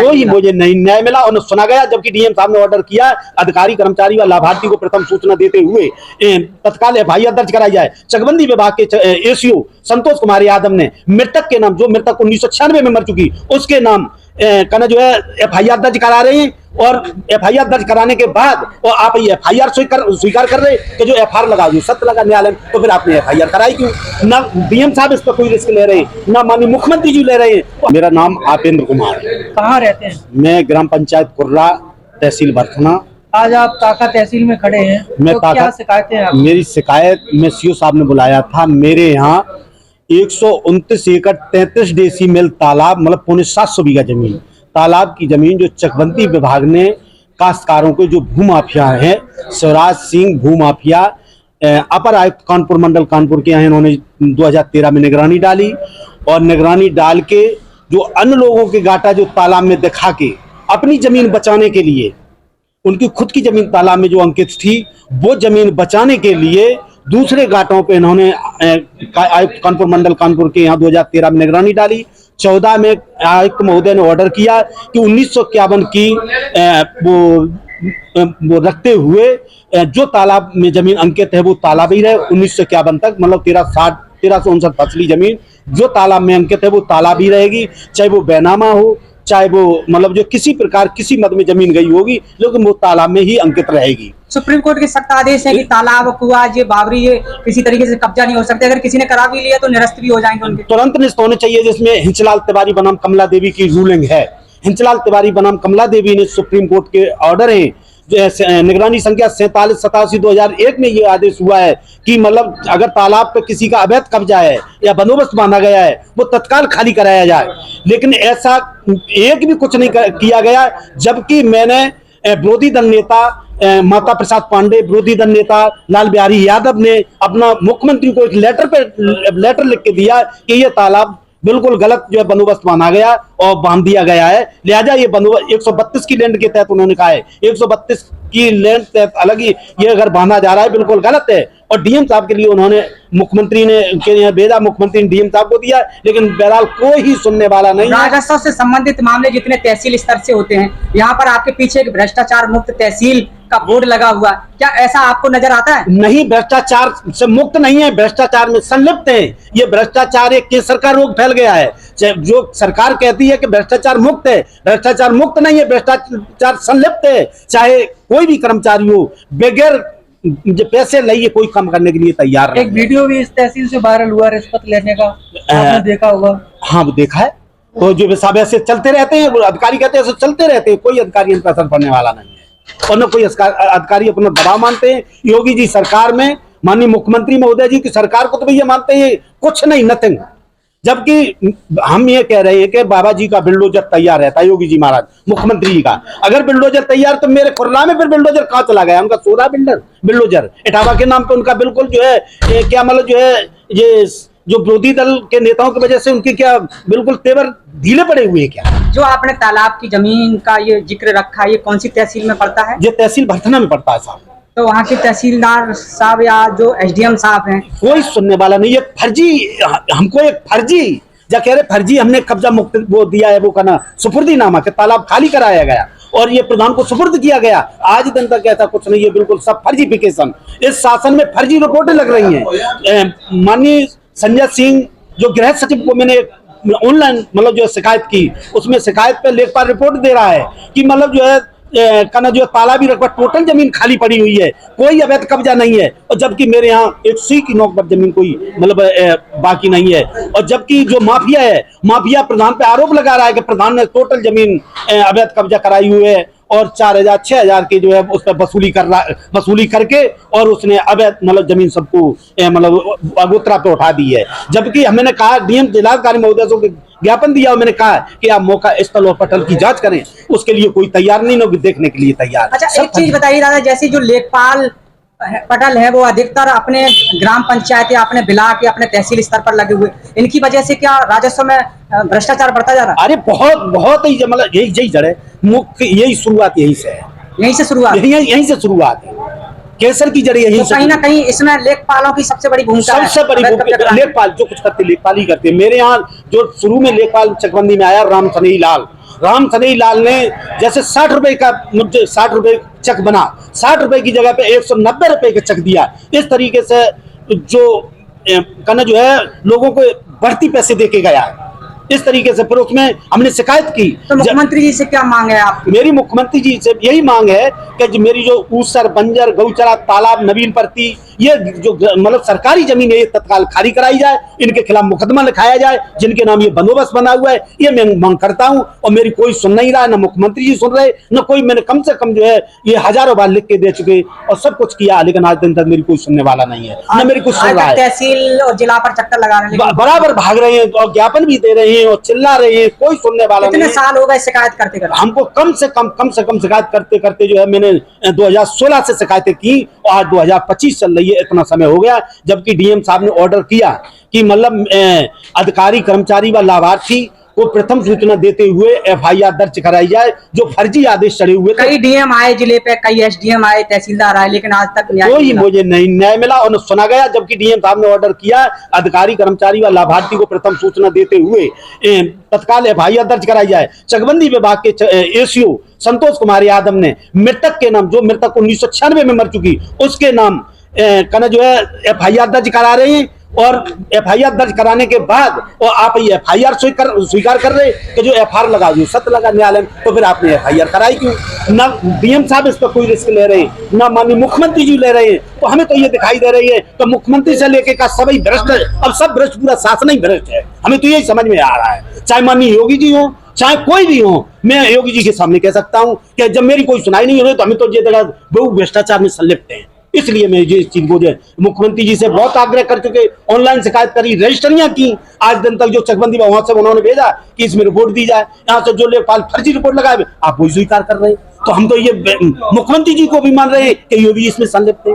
कोई मुझे नहीं न्याय मिला और न सुना गया, जबकि डीएम साहब ने ऑर्डर किया अधिकारी कर्मचारी व लाभार्थी को प्रथम सूचना देते हुए तत्काल एफआईआर दर्ज कराई जाए। चकबंदी विभाग के एसीओ संतोष कुमार यादव ने मृतक के नाम, जो मृतक 1996 में मर चुकी, उसके नाम कहना जो है एफआईआर दर्ज करा रहे हैं। और एफआईआर दर्ज कराने के बाद और आप ये एफआईआर स्वीकार कर रहे कि जो एफआईआर लगा जो सत्य लगा न्यायालय, तो फिर आपने एफआईआर कराई क्यों? ना डीएम साहब इस पर कोई रिस्क ले रहे हैं, ना माननीय मुख्यमंत्री जी ले रहे हैं। मेरा नाम आपेंद्र कुमार। कहाँ रहते हैं? मैं ग्राम पंचायत कुर्रा, तहसील भरथना। आज आप ताका तहसील में खड़े हैं, तो क्या शिकायतें हैं? मेरी शिकायत में सीओ साहब ने बुलाया था। मेरे यहाँ 129 एकड़ 33 डेसीमेल तालाब, मतलब 750 बीघा जमीन, तालाब की जमीन जो चकबंदी विभाग ने काश्तकारों को, जो भूमाफिया है शिवराज सिंह भूमाफिया, अपर आयुक्त कानपुर मंडल कानपुर के यहाँ, इन्होंने 2013 में निगरानी डाली और निगरानी डाल के जो अन्य लोगों के गाटा जो तालाब में दिखा के अपनी जमीन बचाने के लिए, उनकी खुद की जमीन तालाब में जो अंकित थी, वो जमीन बचाने के लिए दूसरे घाटों पे इन्होंने आयुक्त कानपुर मंडल कानपुर के यहाँ 2013 में निगरानी डाली। 14 में आयुक्त महोदय ने ऑर्डर किया कि 1951 की वो रखते हुए जो तालाब में जमीन अंकित है वो तालाब ही रहे 1951 तक, मतलब 1359 फसली जमीन जो तालाब में अंकित है वो तालाब ही रहेगी, चाहे वो बैनामा हो, चाहे वो मतलब जो किसी प्रकार किसी मद में जमीन गई होगी, लेकिन वो तालाब में ही अंकित रहेगी। सुप्रीम कोर्ट के सख्त आदेश है कि तालाब, कुआं, ये बावरी, ये किसी तरीके से कब्जा नहीं हो सकते, अगर किसी ने करा भी लिया तो निरस्त भी हो जाएंगे उनके। तुरंत निरस्त होने चाहिए, जिसमें हिंचलाल तिवारी बनाम कमला देवी की रूलिंग है। हिंचलाल तिवारी बनाम कमला देवी ने सुप्रीम कोर्ट के ऑर्डर है, निगरानी संख्या 4787/2001 में ये आदेश हुआ है कि मतलब अगर तालाब पे किसी का अवैध कब्जा है या बंदोबस्त बांधा गया है वो तत्काल खाली कराया जाए, लेकिन ऐसा एक भी कुछ नहीं किया गया। जबकि मैंने विरोधी दल नेता माता प्रसाद पांडे, विरोधी दल नेता लाल बिहारी यादव ने अपना मुख्यमंत्री को एक लेटर लिख के दिया कि ये तालाब बिल्कुल गलत जो है बंदोबस्त बांधा गया और बांध दिया गया है, लिहाजा ये बंदोबस्त 132 की लैंड के तहत उन्होंने कहा है 132 की लैंड तहत अलग ही ये अगर बांधा जा रहा है बिल्कुल गलत है। और डीएम साहब के लिए उन्होंने मुख्यमंत्री ने भेजा, मुख्यमंत्री ने डीएम साहब को दिया, लेकिन बहरहाल कोई ही सुनने वाला नहीं। राजस्व से संबंधित मामले जितने तहसील स्तर से होते हैं, यहाँ पर आपके पीछे एक भ्रष्टाचार मुक्त तहसील का बोर्ड लगा हुआ, क्या ऐसा आपको नजर आता है? नहीं, भ्रष्टाचार से मुक्त नहीं है, भ्रष्टाचार में संलिप्त है। ये भ्रष्टाचार एक केसर का रोग फैल गया है। जो सरकार कहती है कि भ्रष्टाचार मुक्त है, भ्रष्टाचार मुक्त नहीं है, भ्रष्टाचार संलिप्त है। चाहे कोई भी कर्मचारी हो, बगैर पैसे लिए कोई काम करने के लिए तैयार है। एक वीडियो भी इस तहसील से वायरल हुआ रिश्वत लेने का, आपने देखा होगा। हाँ, वो देखा है। तो जो सब ऐसे चलते रहते हैं, अधिकारी कहते हैं ऐसे चलते रहते हैं, कोई अधिकारी इन पर असर पड़ने वाला नहीं है और न कोई अधिकारी अपना दबाव मानते हैं। योगी जी सरकार में माननीय मुख्यमंत्री महोदय जी की सरकार को तो भैया मानते हैं कुछ नहीं, नथिंग। जबकि हम ये कह रहे हैं कि बाबा जी का बिल्डोजर तैयार रहता है, योगी जी महाराज मुख्यमंत्री जी का अगर बिल्डोजर तैयार, तो मेरे कुर्ला में फिर बिल्डोजर कहाँ चला गया? उनका 16 बिल्डोजर इटावा के नाम पे उनका बिल्कुल जो है क्या मतलब जो है ये जो विरोधी दल के नेताओं की वजह से उनके क्या बिल्कुल तेवर ढीले पड़े हुए हैं क्या? जो आपने तालाब की जमीन का ये जिक्र रखा, ये कौन सी तहसील में पड़ता है? ये तहसील भरथना में पड़ता है साहब। तो वहाँ के तहसीलदार साहब या जो एसडीएम साहब हैं, कोई सुनने वाला नहीं। ये फर्जी, हमको एक फर्जी जा कह रहे फर्जी हमने कब्जा मुक्त वो दिया है, वो कहना सुपुर्दीनामा के तालाब खाली कराया गया और ये प्रधान को सुपुर्द किया गया। आज दिन तक ऐसा कुछ नहीं है, बिल्कुल सब फर्जीफिकेशन। इस शासन में फर्जी रिपोर्टें लग रही हैं। माननीय संजय सिंह जो गृह सचिव को मैंने ऑनलाइन मतलब जो शिकायत की, उसमें शिकायत पे लेखपाल रिपोर्ट दे रहा है कि मतलब जो है कहना जो तालाबी रकबा टोटल जमीन खाली पड़ी हुई है, कोई अवैध कब्जा नहीं है। और जबकि मेरे यहाँ 100 की नौक पर जमीन कोई मतलब बाकी नहीं है। और जबकि जो माफिया है, माफिया प्रधान पे आरोप लगा रहा है कि प्रधान ने टोटल जमीन अवैध कब्जा कराई हुई है और 4000 6000 की जो है उस पर वसूली करके और उसने अवैध मतलब जमीन सबको मतलब अगोतरा पे उठा दी है। जबकि हमने कहा डीएम जिलाधिकारी महोदय को ज्ञापन दिया और मैंने कहा कि आप मौका स्थल और पटल की जांच करें, उसके लिए कोई तैयार नहीं, लोग देखने के लिए तैयार। अच्छा, एक चीज बताइए दादा, जैसे जो लेखपाल पटल है वो अधिकतर अपने ग्राम पंचायत या अपने ब्लॉक या अपने तहसील स्तर पर लगे हुए, इनकी वजह से क्या राजस्व में भ्रष्टाचार बढ़ता जा रहा है? अरे बहुत ही मतलब यही जड़ है, मुख्य यही शुरुआत यहीं से है, यहीं से शुरुआत है। केसर की जड़ यही। तो कहीं ना कहीं इसमें लेखपालों की सबसे बड़ी भूमिका है। सबसे बड़ी भूमिका लेखपाल जो कुछ करते लेखपाल ही करते। मेरे यहाँ जो शुरू में लेखपाल चकबंदी में आया राम सनेही लाल, राम सनेही लाल ने जैसे 60 रुपए का मुझे 60 रुपए चेक बना, 60 रुपए की जगह पे 190 रुपए का चेक दिया। इस तरीके से जो कहना जो है लोगों को बढ़ती पैसे देके गया, इस तरीके से फिर उसमें हमने शिकायत की। तो मुख्यमंत्री जी से क्या मांग है आप? मेरी मुख्यमंत्री जी से यही मांग है कि मेरी जो ऊसर, बंजर, गौचरा, तालाब, नवीन परती, ये जो मतलब सरकारी जमीन है ये तत्काल खाली कराई जाए, इनके खिलाफ मुकदमा लिखाया जाए, जिनके नाम ये बंदोबस्त बना हुआ है, ये मैं मांग करता हूं। और मेरी कोई सुन नहीं रहा है, ना मुख्यमंत्री जी सुन रहे, न कोई। मैंने कम से कम जो है ये हजारों बार लिख के दे चुके और सब कुछ किया, लेकिन आज दिन तक मेरी कोई सुनने वाला नहीं है, न मेरी कुछ सुन रहा है। तहसील और जिला पर चक्कर लगा रहे हैं, बराबर भाग रहे हैं और ज्ञापन भी दे रहे हैं और चिल्ला रहे हैं, कोई सुनने वाला नहीं है। कितने साल हो गए शिकायत करते करते? हमको कम से कम शिकायत करते करते जो है मैंने 2016 से शिकायतें की और आज 2025 चल रही है, इतना समय हो गया। जबकि डीएम साहब ने ऑर्डर किया कि मतलब अधिकारी, कर्मचारी व लाभार्थी को प्रथम सूचना देते हुए एफआईआर दर्ज कराई जाए, जो फर्जी आदेश चढ़े हुए थे। कई डीएम आए जिले पे, कई एसडीएम आए, तहसीलदार आए, लेकिन आज तक कोई मुझे नहीं न्याय मिला और न सुना गया। जबकि डीएम साहब ने ऑर्डर किया अधिकारी, कर्मचारी व लाभार्थी को प्रथम सूचना देते हुए तत्काल एफआईआर दर्ज कराई जाए। चकबंदी विभाग के एसीओ संतोष कुमार यादव ने मृतक के नाम, जो मृतक 1996 में मर चुकी, उसके नाम कहना जो है एफआईआर दर्ज करा रहे हैं। और एफआईआर दर्ज कराने के बाद और आप ये एफआईआर स्वीकार कर रहे कि जो एफआईआर लगा जो सत्य लगा न्यायालय में, तो फिर आपने एफआईआर कराई क्यों? ना डीएम साहब इस पर कोई रिस्क ले रहे हैं, ना माननीय मुख्यमंत्री जी ले रहे हैं। तो हमें तो ये दिखाई दे रही है तो मुख्यमंत्री से लेके का सभी भ्रष्ट, अब सब भ्रष्ट, पूरा शासन ही भ्रष्ट है। हमें तो यही समझ में आ रहा है, चाहे माननीय योगी जी हो, चाहे कोई भी हो। मैं योगी जी के सामने कह सकता हूं कि जब मेरी कोई सुनाई नहीं हो रही तो हमें तो ये जगह बहु भ्रष्टाचार में संलिप्त है। इसलिए मैं ये चीज को मुख्यमंत्री जी से बहुत आग्रह कर चुके, ऑनलाइन शिकायत करी, रजिस्ट्रियां की, आज दिन तक जो चकबंदी वहां से उन्होंने भेजा कि इसमें रिपोर्ट दी जाए। यहाँ से जो लेखपाल फर्जी रिपोर्ट लगाए आप वही स्वीकार कर रहे हैं। तो हम तो ये मुख्यमंत्री जी को भी मान रहे हैं कि ये भी इसमें संलिप्त है।